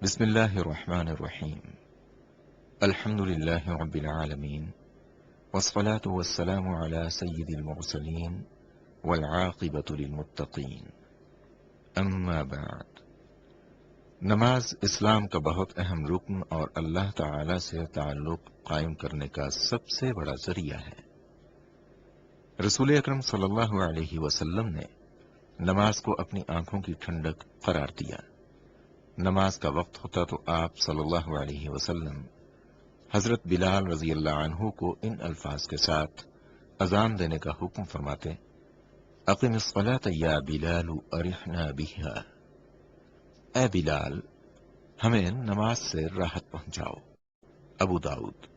بسم اللہ الرحمن الرحیم الحمد للہ رب العالمین والصلاة والسلام علی سید المرسلین والعاقبۃ للمتقین اما بعد۔ نماز اسلام کا بہت اہم رکن اور اللہ تعالی سے تعلق قائم کرنے کا سب سے بڑا ذریعہ ہے۔ رسول اکرم صلی اللہ علیہ وسلم نے نماز کو اپنی آنکھوں کی ٹھنڈک قرار دیا۔ نماز کا وقت ہوتا تو آپ صلی اللہ علیہ وسلم حضرت بلال رضی اللہ عنہ کو ان الفاظ کے ساتھ اذان دینے کا حکم فرماتے: اقم الصلاۃ یا بلال ارحنا بہا، اے بلال ہمیں نماز سے راحت پہنچاؤ۔ ابو داؤد۔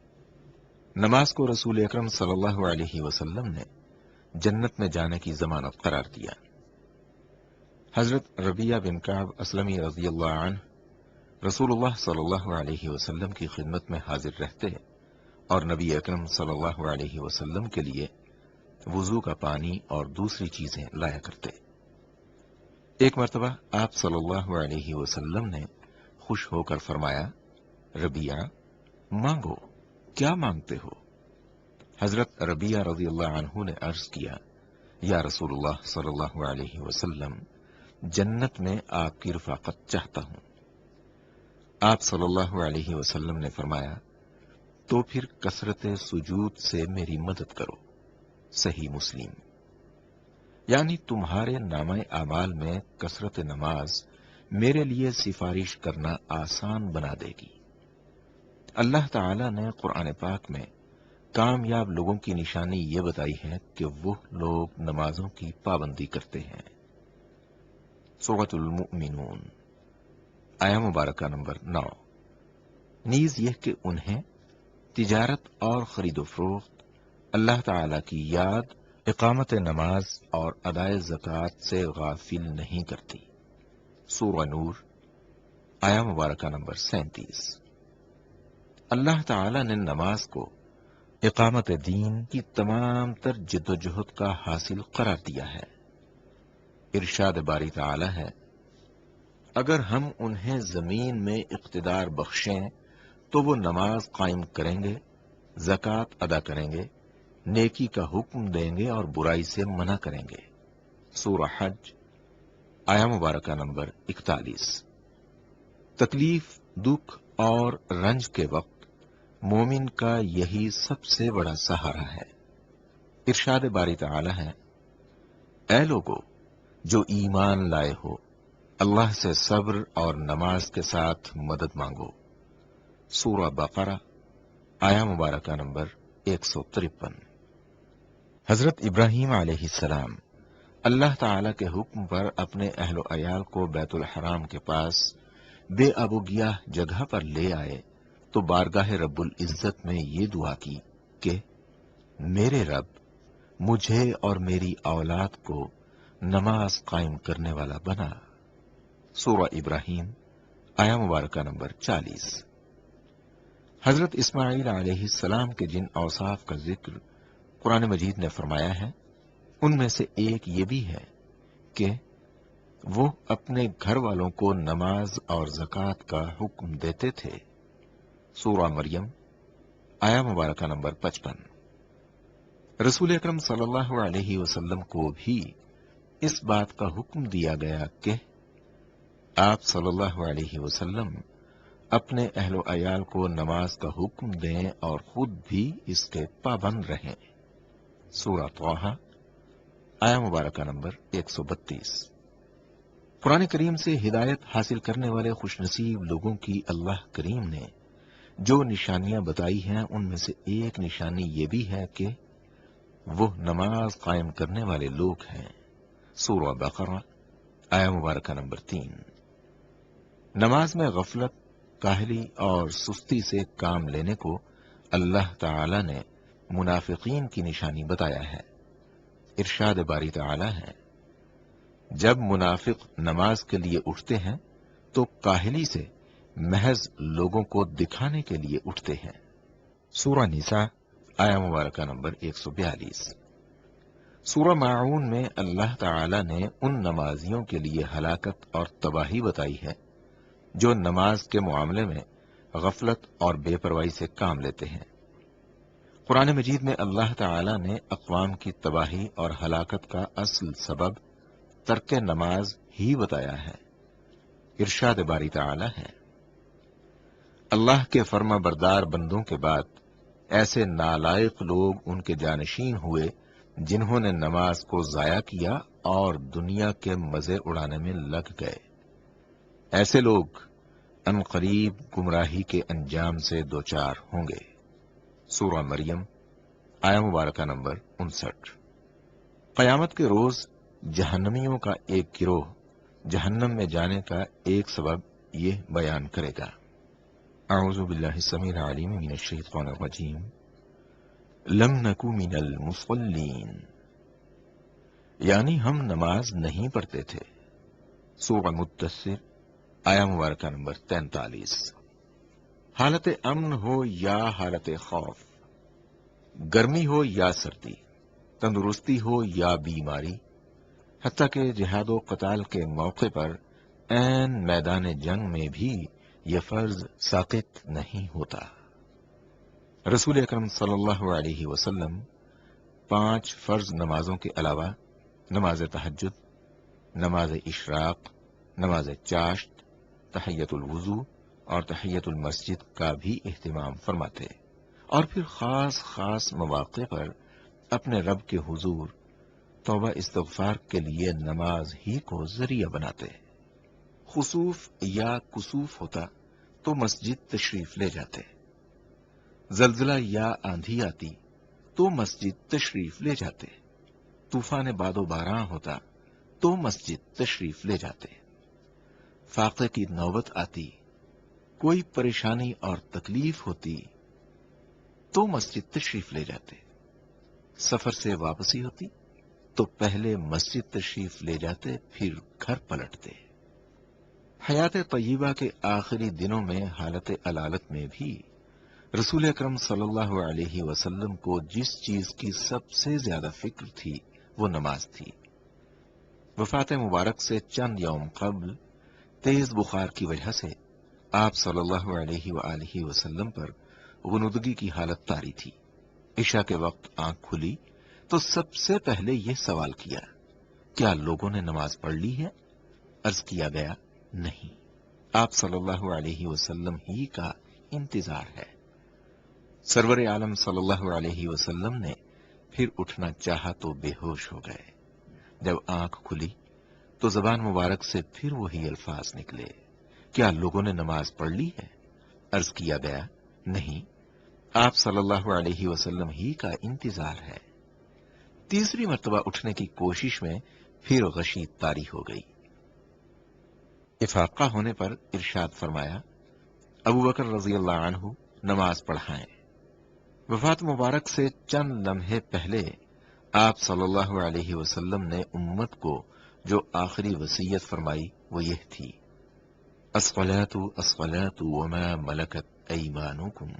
نماز کو رسول اکرم صلی اللہ علیہ وسلم نے جنت میں جانے کی ضمانت قرار دیا۔ حضرت ربیہ بن کعب اسلمی رضی اللہ عنہ رسول اللہ صلی اللہ علیہ وسلم کی خدمت میں حاضر رہتے اور نبی اکرم صلی اللہ علیہ وسلم کے لیے وضو کا پانی اور دوسری چیزیں لایا کرتے۔ ایک مرتبہ آپ صلی اللہ علیہ وسلم نے خوش ہو کر فرمایا: ربیہ مانگو، کیا مانگتے ہو؟ حضرت ربیہ رضی اللہ عنہ نے عرض کیا: یا رسول اللہ صلی اللہ علیہ وسلم، جنت میں آپ کی رفاقت چاہتا ہوں۔ آپ صلی اللہ علیہ وسلم نے فرمایا: تو پھر کثرت سجود سے میری مدد کرو۔ صحیح مسلم۔ یعنی تمہارے نامہ اعمال میں کثرت نماز میرے لیے سفارش کرنا آسان بنا دے گی۔ اللہ تعالی نے قرآن پاک میں کامیاب لوگوں کی نشانی یہ بتائی ہے کہ وہ لوگ نمازوں کی پابندی کرتے ہیں۔ سورۃ المؤمنون آیہ مبارکہ نمبر 9۔ نیز یہ کہ انہیں تجارت اور خرید و فروخت اللہ تعالی کی یاد، اقامت نماز اور ادائے زکوٰۃ سے غافل نہیں کرتی۔ سورہ نور آیہ مبارکہ نمبر 37۔ اللہ تعالی نے نماز کو اقامت دین کی تمام تر جد و جہد کا حاصل قرار دیا ہے۔ ارشاد باری تعالی ہے: اگر ہم انہیں زمین میں اقتدار بخشیں تو وہ نماز قائم کریں گے، زکوٰۃ ادا کریں گے، نیکی کا حکم دیں گے اور برائی سے منع کریں گے۔ سورہ حج آیہ مبارکہ نمبر 41۔ تکلیف، دکھ اور رنج کے وقت مومن کا یہی سب سے بڑا سہارا ہے۔ ارشاد باری تعالی ہے: اے لوگو جو ایمان لائے ہو، اللہ سے صبر اور نماز کے ساتھ مدد مانگو۔ سورہ بقرہ آیہ مبارکہ نمبر 153۔ حضرت ابراہیم علیہ السلام اللہ تعالی کے حکم پر اپنے اہل و عیال کو بیت الحرام کے پاس بے آب و گیاہ جگہ پر لے آئے تو بارگاہ رب العزت میں یہ دعا کی کہ میرے رب مجھے اور میری اولاد کو نماز قائم کرنے والا بنا۔ سورہ ابراہیم آیہ مبارکہ نمبر 40۔ حضرت اسماعیل علیہ السلام کے جن اوصاف کا ذکر قرآن مجید نے فرمایا ہے، ان میں سے ایک یہ بھی ہے کہ وہ اپنے گھر والوں کو نماز اور زکوٰۃ کا حکم دیتے تھے۔ سورہ مریم آیہ مبارکہ نمبر 55۔ رسول اکرم صلی اللہ علیہ وسلم کو بھی اس بات کا حکم دیا گیا کہ آپ صلی اللہ علیہ وسلم اپنے اہل و عیال کو نماز کا حکم دیں اور خود بھی اس کے پابند رہیں۔ سورہ طٰہٰ آیہ مبارکہ نمبر 132۔ قرآن کریم سے ہدایت حاصل کرنے والے خوش نصیب لوگوں کی اللہ کریم نے جو نشانیاں بتائی ہیں، ان میں سے ایک نشانی یہ بھی ہے کہ وہ نماز قائم کرنے والے لوگ ہیں۔ سورہ بقرہ آیہ مبارکہ نمبر 3۔ نماز میں غفلت، کاہلی اور سستی سے کام لینے کو اللہ تعالی نے منافقین کی نشانی بتایا ہے۔ ارشاد باری تعالی ہے: جب منافق نماز کے لیے اٹھتے ہیں تو کاہلی سے محض لوگوں کو دکھانے کے لیے اٹھتے ہیں۔ سورہ نساء آیہ مبارکہ نمبر 142۔ سورہ ماعون میں اللہ تعالی نے ان نمازیوں کے لیے ہلاکت اور تباہی بتائی ہے جو نماز کے معاملے میں غفلت اور بے پرواہی سے کام لیتے ہیں۔ قرآن مجید میں اللہ تعالی نے اقوام کی تباہی اور ہلاکت کا اصل سبب ترک نماز ہی بتایا ہے۔ ارشاد باری تعالی ہے، اللہ کے فرما بردار بندوں کے بعد ایسے نالائق لوگ ان کے جانشین ہوئے جنہوں نے نماز کو ضائع کیا اور دنیا کے مزے اڑانے میں لگ گئے۔ ایسے لوگ ان قریب گمراہی کے انجام سے دوچار ہوں گے۔ سورہ مریم آیہ مبارکہ نمبر 59۔ قیامت کے روز جہنمیوں کا ایک گروہ جہنم میں جانے کا ایک سبب یہ بیان کرے گا۔ اعوذ باللہ السمیع العلیم من الشیطان الرجیم، لم نکو من المصلین، یعنی ہم نماز نہیں پڑھتے تھے۔ سورہ مدثر آیہ مبارکہ نمبر 43۔ حالت امن ہو یا حالت خوف، گرمی ہو یا سردی، تندرستی ہو یا بیماری، حتیٰ کہ جہاد و قتال کے موقع پر عین میدان جنگ میں بھی یہ فرض ساقط نہیں ہوتا۔ رسول اکرم صلی اللہ علیہ وسلم 5 فرض نمازوں کے علاوہ نماز تہجد، نماز اشراق، نماز چاشت، تحیۃ الوضو اور تحیۃ المسجد کا بھی اہتمام فرماتے، اور پھر خاص مواقع پر اپنے رب کے حضور توبہ استغفار کے لیے نماز ہی کو ذریعہ بناتے۔ خسوف یا کسوف ہوتا تو مسجد تشریف لے جاتے، زلزلہ یا آندھی آتی تو مسجد تشریف لے جاتے، طوفان باد و باران ہوتا تو مسجد تشریف لے جاتے، فاقے کی نوبت آتی، کوئی پریشانی اور تکلیف ہوتی تو مسجد تشریف لے جاتے، سفر سے واپسی ہوتی تو پہلے مسجد تشریف لے جاتے پھر گھر پلٹتے۔ حیات طیبہ کے آخری دنوں میں حالت علالت میں بھی رسول اکرم صلی اللہ علیہ وسلم کو جس چیز کی سب سے زیادہ فکر تھی وہ نماز تھی۔ وفات مبارک سے چند یوم قبل تیز بخار کی وجہ سے آپ صلی اللہ علیہ وآلہ وسلم پر غنودگی کی حالت طاری تھی۔ عشاء کے وقت آنکھ کھلی تو سب سے پہلے یہ سوال کیا، کیا لوگوں نے نماز پڑھ لی ہے؟ عرض کیا گیا، نہیں، آپ صلی اللہ علیہ وسلم ہی کا انتظار ہے۔ سرور عالم صلی اللہ علیہ وسلم نے پھر اٹھنا چاہا تو بے ہوش ہو گئے۔ جب آنکھ کھلی تو زبان مبارک سے پھر وہی الفاظ نکلے، کیا لوگوں نے نماز پڑھ لی ہے؟ عرض کیا گیا، نہیں، آپ صلی اللہ علیہ وسلم ہی کا انتظار ہے۔ تیسری مرتبہ اٹھنے کی کوشش میں پھر غشی طاری ہو گئی۔ افاقہ ہونے پر ارشاد فرمایا، ابو بکر رضی اللہ عنہ نماز پڑھائیں۔ وفات مبارک سے چند لمحے پہلے آپ صلی اللہ علیہ وسلم نے امت کو جو آخری وصیت فرمائی وہ یہ تھی، الصلاۃ الصلاۃ وما ملکت ایمانکم،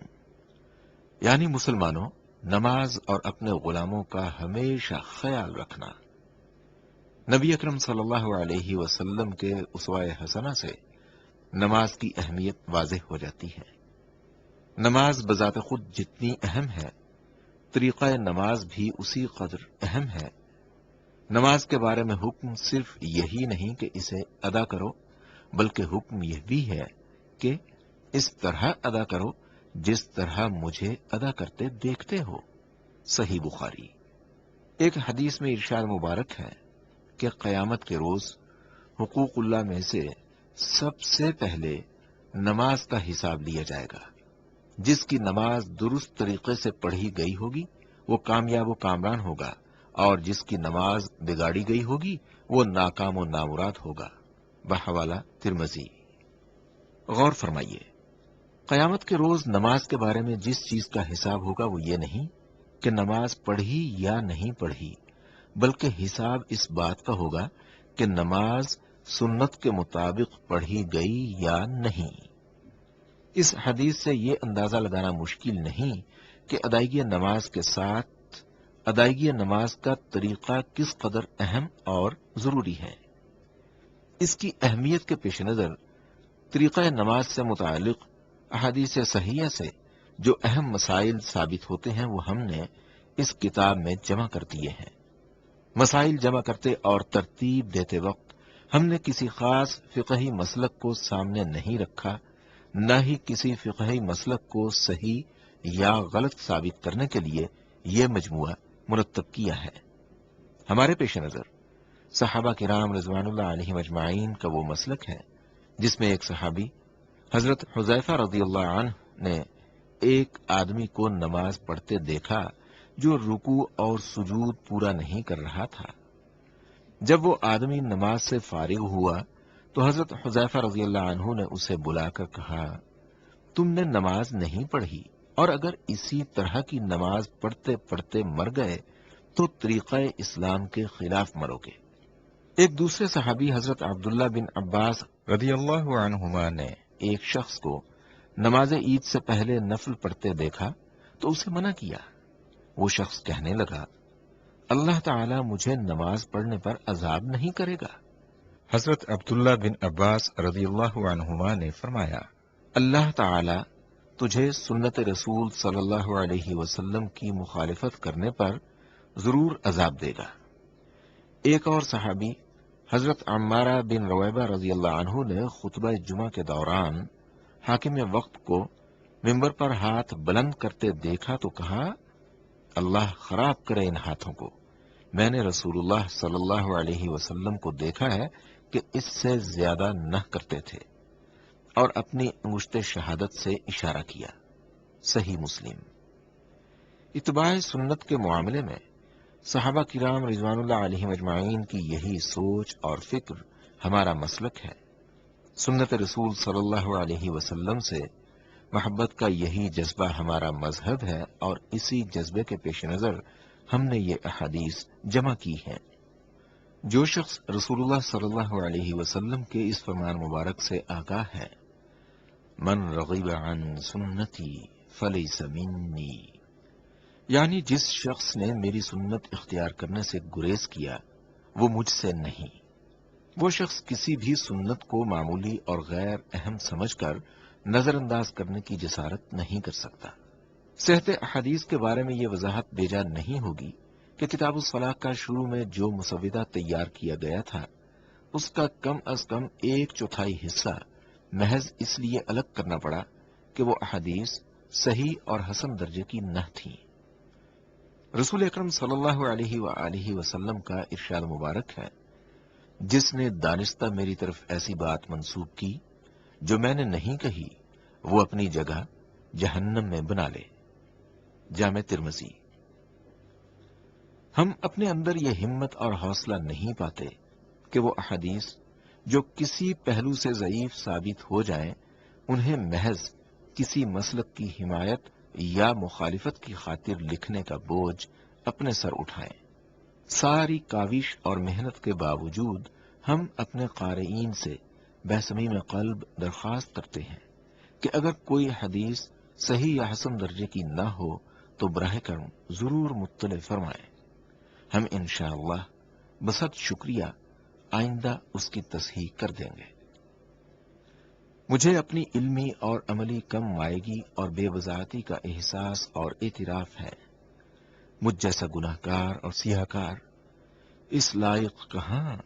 یعنی مسلمانوں، نماز اور اپنے غلاموں کا ہمیشہ خیال رکھنا۔ نبی اکرم صلی اللہ علیہ وسلم کے اسوہ حسنہ سے نماز کی اہمیت واضح ہو جاتی ہے۔ نماز بذات خود جتنی اہم ہے، طریقہ نماز بھی اسی قدر اہم ہے۔ نماز کے بارے میں حکم صرف یہی نہیں کہ اسے ادا کرو، بلکہ حکم یہ بھی ہے کہ اس طرح ادا کرو جس طرح مجھے ادا کرتے دیکھتے ہو۔ صحیح بخاری۔ ایک حدیث میں ارشاد مبارک ہے کہ قیامت کے روز حقوق اللہ میں سے سب سے پہلے نماز کا حساب لیا جائے گا۔ جس کی نماز درست طریقے سے پڑھی گئی ہوگی وہ کامیاب و کامران ہوگا، اور جس کی نماز بگاڑی گئی ہوگی وہ ناکام و نامراد ہوگا۔ بحوالہ ترمذی۔ غور فرمائیے، قیامت کے روز نماز کے بارے میں جس چیز کا حساب ہوگا وہ یہ نہیں کہ نماز پڑھی یا نہیں پڑھی، بلکہ حساب اس بات کا ہوگا کہ نماز سنت کے مطابق پڑھی گئی یا نہیں۔ اس حدیث سے یہ اندازہ لگانا مشکل نہیں کہ ادائیگی نماز کے ساتھ ادائیگی نماز کا طریقہ کس قدر اہم اور ضروری ہے۔ اس کی اہمیت کے پیش نظر طریقہ نماز سے متعلق احادیث صحیحہ سے جو اہم مسائل ثابت ہوتے ہیں وہ ہم نے اس کتاب میں جمع کر دیے ہیں۔ مسائل جمع کرتے اور ترتیب دیتے وقت ہم نے کسی خاص فقہی مسلک کو سامنے نہیں رکھا، نہ ہی کسی فقہی مسلک کو صحیح یا غلط ثابت کرنے کے لیے یہ مجموعہ مرتب کیا ہے۔ ہمارے پیش نظر صحابہ کرام رضوان اللہ علیہم اجمعین کا وہ مسلک ہے جس میں ایک صحابی حضرت حذیفہ رضی اللہ عنہ نے ایک آدمی کو نماز پڑھتے دیکھا جو رکوع اور سجود پورا نہیں کر رہا تھا۔ جب وہ آدمی نماز سے فارغ ہوا تو حضرت حذیفہ رضی اللہ عنہ نے اسے بلا کر کہا، تم نے نماز نہیں پڑھی، اور اگر اسی طرح کی نماز پڑھتے پڑھتے مر گئے تو طریقہ اسلام کے خلاف مرو گے۔ ایک دوسرے صحابی حضرت عبداللہ بن عباس رضی اللہ عنہما نے ایک شخص کو نماز عید سے پہلے نفل پڑھتے دیکھا تو اسے منع کیا۔ وہ شخص کہنے لگا، اللہ تعالیٰ مجھے نماز پڑھنے پر عذاب نہیں کرے گا۔ حضرت عبداللہ بن عباس رضی اللہ عنہما نے فرمایا، اللہ تعالیٰ تجھے سنت رسول صلی اللہ علیہ وسلم کی مخالفت کرنے پر ضرور عذاب دے گا۔ ایک اور صحابی حضرت عمارہ بن رویبہ رضی اللہ عنہ نے خطبہ جمعہ کے دوران حاکم وقت کو ممبر پر ہاتھ بلند کرتے دیکھا تو کہا، اللہ خراب کرے ان ہاتھوں کو، میں نے رسول اللہ صلی اللہ علیہ وسلم کو دیکھا ہے کہ اس سے زیادہ نہ کرتے تھے، اور اپنی انگشت شہادت سے اشارہ کیا۔ صحیح مسلم۔ اتباع سنت کے معاملے میں صحابہ کرام رضوان اللہ علیہم اجمعین کی یہی سوچ اور فکر ہمارا مسلک ہے۔ سنت رسول صلی اللہ علیہ وسلم سے محبت کا یہی جذبہ ہمارا مذہب ہے، اور اسی جذبے کے پیش نظر ہم نے یہ احادیث جمع کی ہیں۔ جو شخص رسول اللہ صلی اللہ علیہ وسلم کے اس فرمان مبارک سے آگاہ ہے، من رغب عن سنتی فلیس منی، یعنی جس شخص نے میری سنت اختیار کرنے سے گریز کیا وہ مجھ سے نہیں، وہ شخص کسی بھی سنت کو معمولی اور غیر اہم سمجھ کر نظر انداز کرنے کی جسارت نہیں کر سکتا۔ صحت احادیث کے بارے میں یہ وضاحت بیجا نہیں ہوگی کہ کتاب الصلاح کا شروع میں جو مسودہ تیار کیا گیا تھا اس کا کم از کم 1/4 حصہ محض اس لیے الگ کرنا پڑا کہ وہ احادیث صحیح اور حسن درجے کی نہ تھیں۔ رسول اکرم صلی اللہ علیہ وآلہ وسلم کا ارشاد مبارک ہے، جس نے دانستہ میری طرف ایسی بات منسوب کی جو میں نے نہیں کہی وہ اپنی جگہ جہنم میں بنا لے۔ جامع ترمذی۔ ہم اپنے اندر یہ ہمت اور حوصلہ نہیں پاتے کہ وہ احادیث جو کسی پہلو سے ضعیف ثابت ہو جائیں انہیں محض کسی مسلک کی حمایت یا مخالفت کی خاطر لکھنے کا بوجھ اپنے سر اٹھائیں۔ ساری کاوش اور محنت کے باوجود ہم اپنے قارئین سے بحثمیم قلب درخواست کرتے ہیں کہ اگر کوئی حدیث صحیح یا حسن درجے کی نہ ہو تو براہ کرم ضرور مطلع فرمائیں۔ ہم انشاءاللہ بصد شکریہ آئندہ اس کی تصحیح کر دیں گے۔ مجھے اپنی علمی اور عملی کم مائگی اور بے وضاحتی کا احساس اور اعتراف ہے۔ مجھ جیسا گناہ کار اور سیاہ کار اس لائق کہاں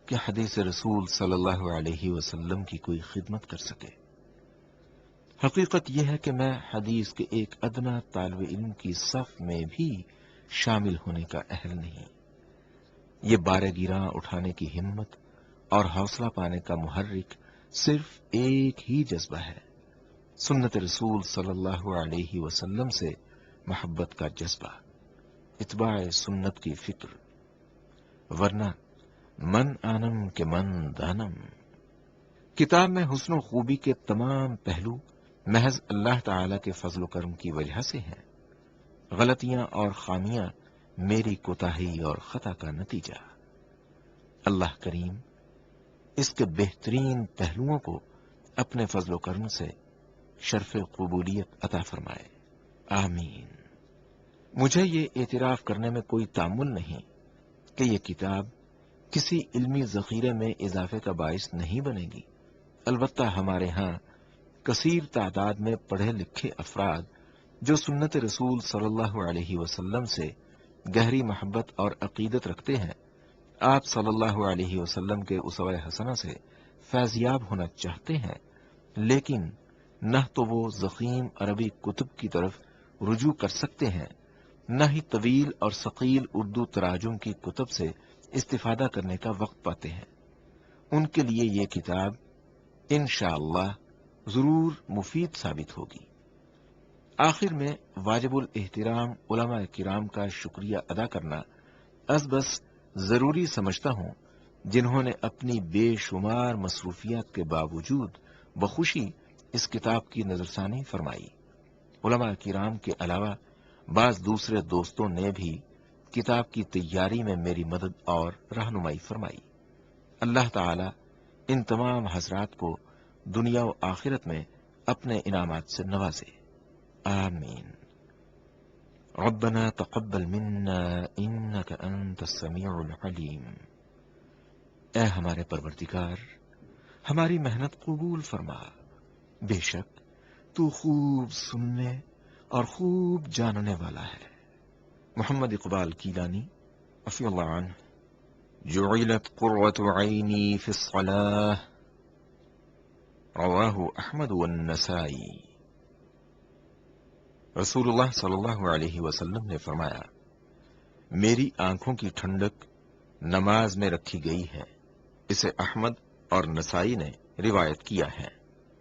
کہ حدیث رسول صلی اللہ علیہ وسلم کی کوئی خدمت کر سکے۔ حقیقت یہ ہے کہ میں حدیث کے ایک ادنا طالب علم کی صف میں بھی شامل ہونے کا اہل نہیں۔ یہ بارے گیراں اٹھانے کی ہمت اور حوصلہ پانے کا محرک صرف ایک ہی جذبہ ہے، سنت رسول صلی اللہ علیہ وسلم سے محبت کا جذبہ، اتباع سنت کی فکر، ورنہ من آنم کے من دانم۔ کتاب میں حسن و خوبی کے تمام پہلو محض اللہ تعالی کے فضل و کرم کی وجہ سے ہیں، غلطیاں اور خامیاں میری کوتاہی اور خطا کا نتیجہ۔ اللہ کریم اس کے بہترین پہلوؤں کو اپنے فضل و کرم سے شرف قبولیت عطا فرمائے، آمین۔ مجھے یہ اعتراف کرنے میں کوئی تعمل نہیں کہ یہ کتاب کسی علمی ذخیرے میں اضافے کا باعث نہیں بنے گی، البتہ ہمارے ہاں کثیر تعداد میں پڑھے لکھے افراد جو سنت رسول صلی اللہ علیہ وسلم سے گہری محبت اور عقیدت رکھتے ہیں، آپ صلی اللہ علیہ وسلم کے اسوہ حسنہ سے فیضیاب ہونا چاہتے ہیں، لیکن نہ تو وہ ضخیم عربی کتب کی طرف رجوع کر سکتے ہیں، نہ ہی طویل اور ثقیل اردو تراجم کی کتب سے استفادہ کرنے کا وقت پاتے ہیں۔ ان کے لیے یہ کتاب انشاءاللہ ضرور مفید ثابت ہوگی۔ آخر میں واجب الاحترام علماء کرام کا شکریہ ادا کرنا از بس ضروری سمجھتا ہوں، جنہوں نے اپنی بے شمار مصروفیات کے باوجود بخوشی اس کتاب کی نظرثانی فرمائی۔ علماء کرام کے علاوہ بعض دوسرے دوستوں نے بھی کتاب کی تیاری میں میری مدد اور رہنمائی فرمائی۔ اللہ تعالی ان تمام حضرات کو دنیا و آخرت میں اپنے انعامات سے نوازے، آمین۔ ربنا تقبل منا انك انت السميع العليم۔ اے ہمارے پروردگار، ہماری محنت قبول فرما، بے شک تو خوب سننے اور خوب جاننے والا ہے۔ محمد اقبال کیلانی رضی اللہ عنہ: جعلت قرۃ عینی فی الصلاۃ، رواہ احمد والنسائی۔ رسول اللہ صلی اللہ علیہ وسلم نے فرمایا، میری آنکھوں کی ٹھنڈک نماز میں رکھی گئی ہے۔ اسے احمد اور نسائی نے روایت کیا ہے۔